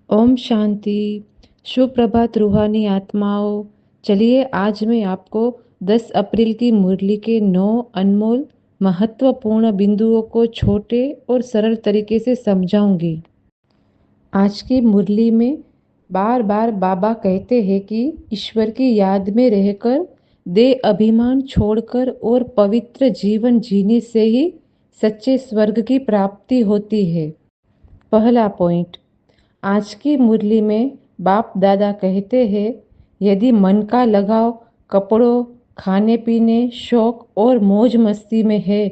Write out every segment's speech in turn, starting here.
ओम शांति। शुभ प्रभात रूहानी आत्माओं। चलिए आज मैं आपको 10 अप्रैल की मुरली के 9 अनमोल महत्वपूर्ण बिंदुओं को छोटे और सरल तरीके से समझाऊंगी। आज की मुरली में बार बार बाबा कहते हैं कि ईश्वर की याद में रहकर देह अभिमान छोड़कर और पवित्र जीवन जीने से ही सच्चे स्वर्ग की प्राप्ति होती है। पहला पॉइंट, आज की मुरली में बाप दादा कहते हैं, यदि मन का लगाव कपड़ों, खाने पीने, शौक और मौज मस्ती में है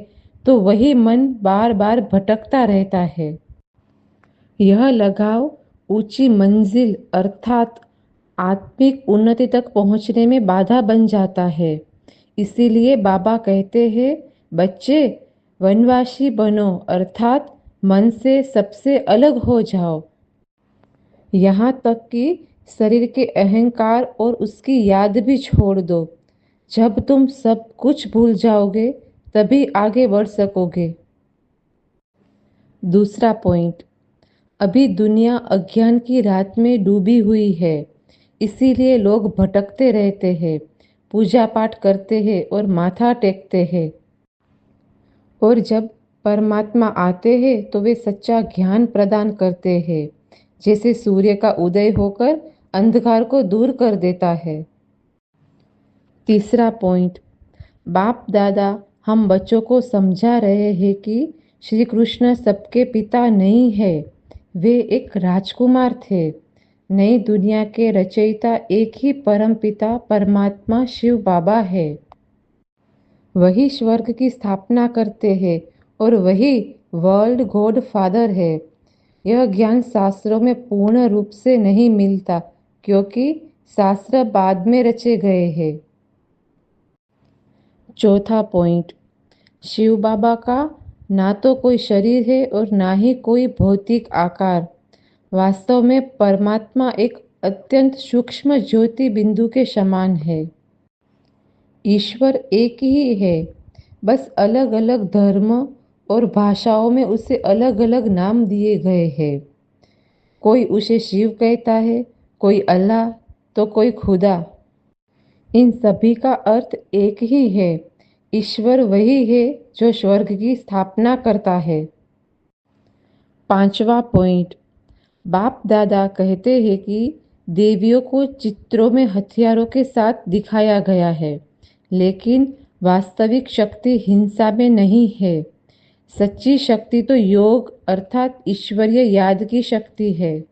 तो वही मन बार बार भटकता रहता है। यह लगाव ऊंची मंजिल अर्थात आत्मिक उन्नति तक पहुंचने में बाधा बन जाता है। इसीलिए बाबा कहते हैं, बच्चे वनवासी बनो अर्थात मन से सबसे अलग हो जाओ। यहाँ तक कि शरीर के अहंकार और उसकी याद भी छोड़ दो। जब तुम सब कुछ भूल जाओगे तभी आगे बढ़ सकोगे। दूसरा पॉइंट, अभी दुनिया अज्ञान की रात में डूबी हुई है, इसीलिए लोग भटकते रहते हैं, पूजा पाठ करते हैं और माथा टेकते हैं। और जब परमात्मा आते हैं तो वे सच्चा ज्ञान प्रदान करते हैं, जैसे सूर्य का उदय होकर अंधकार को दूर कर देता है। तीसरा पॉइंट, बाप दादा हम बच्चों को समझा रहे हैं कि श्री कृष्ण सबके पिता नहीं है, वे एक राजकुमार थे। नई दुनिया के रचयिता एक ही परम पिता परमात्मा शिव बाबा है। वही स्वर्ग की स्थापना करते हैं और वही वर्ल्ड गॉड फादर है। यह ज्ञान शास्त्रों में पूर्ण रूप से नहीं मिलता, क्योंकि शास्त्र बाद में रचे गए हैं। चौथा पॉइंट, शिव बाबा का ना तो कोई शरीर है और ना ही कोई भौतिक आकार। वास्तव में परमात्मा एक अत्यंत सूक्ष्म ज्योति बिंदु के समान है। ईश्वर एक ही है, बस अलग अलग धर्म और भाषाओं में उसे अलग अलग नाम दिए गए हैं। कोई उसे शिव कहता है, कोई अल्लाह, तो कोई खुदा। इन सभी का अर्थ एक ही है, ईश्वर वही है जो स्वर्ग की स्थापना करता है। पांचवा पॉइंट, बाप दादा कहते हैं कि देवियों को चित्रों में हथियारों के साथ दिखाया गया है, लेकिन वास्तविक शक्ति हिंसा में नहीं है। सच्ची शक्ति तो योग अर्थात ईश्वरीय याद की शक्ति है।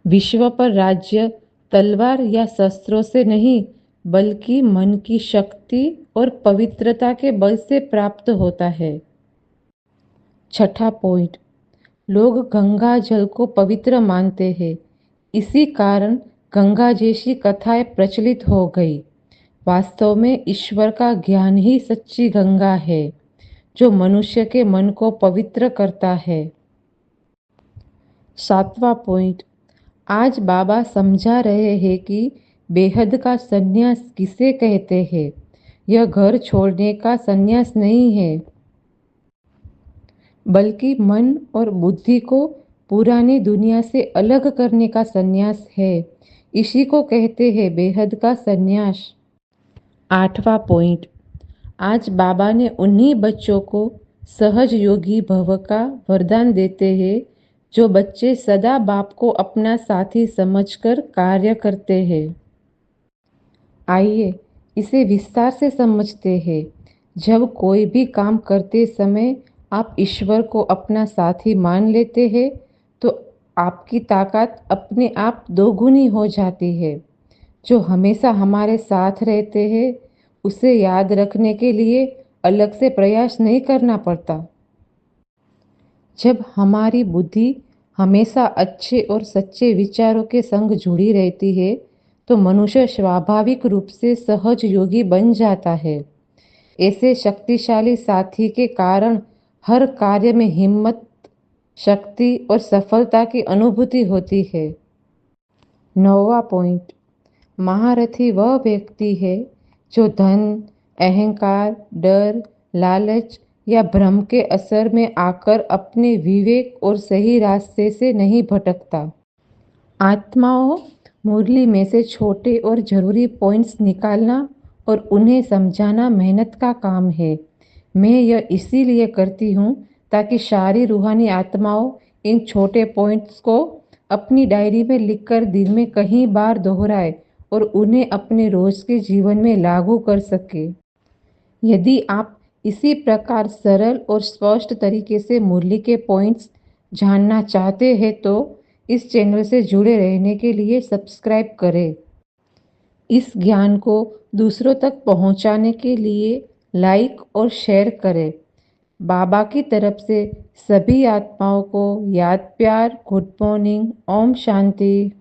विश्व पर राज्य तलवार या शस्त्रों से नहीं, बल्कि मन की शक्ति और पवित्रता के बल से प्राप्त होता है। छठा पॉइंट, लोग गंगा जल को पवित्र मानते हैं, इसी कारण गंगा जैसी कथाएं प्रचलित हो गई। वास्तव में ईश्वर का ज्ञान ही सच्ची गंगा है, जो मनुष्य के मन को पवित्र करता है। सातवां पॉइंट, आज बाबा समझा रहे हैं कि बेहद का संन्यास किसे कहते हैं। यह घर छोड़ने का संन्यास नहीं है, बल्कि मन और बुद्धि को पुरानी दुनिया से अलग करने का संन्यास है। इसी को कहते हैं बेहद का संन्यास। आठवां पॉइंट, आज बाबा ने उन्हीं बच्चों को सहज योगी भव का वरदान देते हैं, जो बच्चे सदा बाप को अपना साथी समझकर कार्य करते हैं। आइए इसे विस्तार से समझते हैं। जब कोई भी काम करते समय आप ईश्वर को अपना साथी मान लेते हैं, तो आपकी ताकत अपने आप दोगुनी हो जाती है। जो हमेशा हमारे साथ रहते हैं, उसे याद रखने के लिए अलग से प्रयास नहीं करना पड़ता। जब हमारी बुद्धि हमेशा अच्छे और सच्चे विचारों के संग जुड़ी रहती है, तो मनुष्य स्वाभाविक रूप से सहज योगी बन जाता है। ऐसे शक्तिशाली साथी के कारण हर कार्य में हिम्मत, शक्ति और सफलता की अनुभूति होती है। नौवां पॉइंट, महारथी वह व्यक्ति है जो धन, अहंकार, डर, लालच या भ्रम के असर में आकर अपने विवेक और सही रास्ते से नहीं भटकता। आत्माओं, मुरली में से छोटे और ज़रूरी पॉइंट्स निकालना और उन्हें समझाना मेहनत का काम है। मैं यह इसीलिए करती हूँ ताकि सारी रूहानी आत्माओं इन छोटे पॉइंट्स को अपनी डायरी में लिखकर दिन में कई बार दोहराए और उन्हें अपने रोज़ के जीवन में लागू कर सके। यदि आप इसी प्रकार सरल और स्पष्ट तरीके से मुरली के पॉइंट्स जानना चाहते हैं तो इस चैनल से जुड़े रहने के लिए सब्सक्राइब करें। इस ज्ञान को दूसरों तक पहुंचाने के लिए लाइक और शेयर करें। बाबा की तरफ से सभी आत्माओं को याद, प्यार, गुड मॉर्निंग, ओम शांति।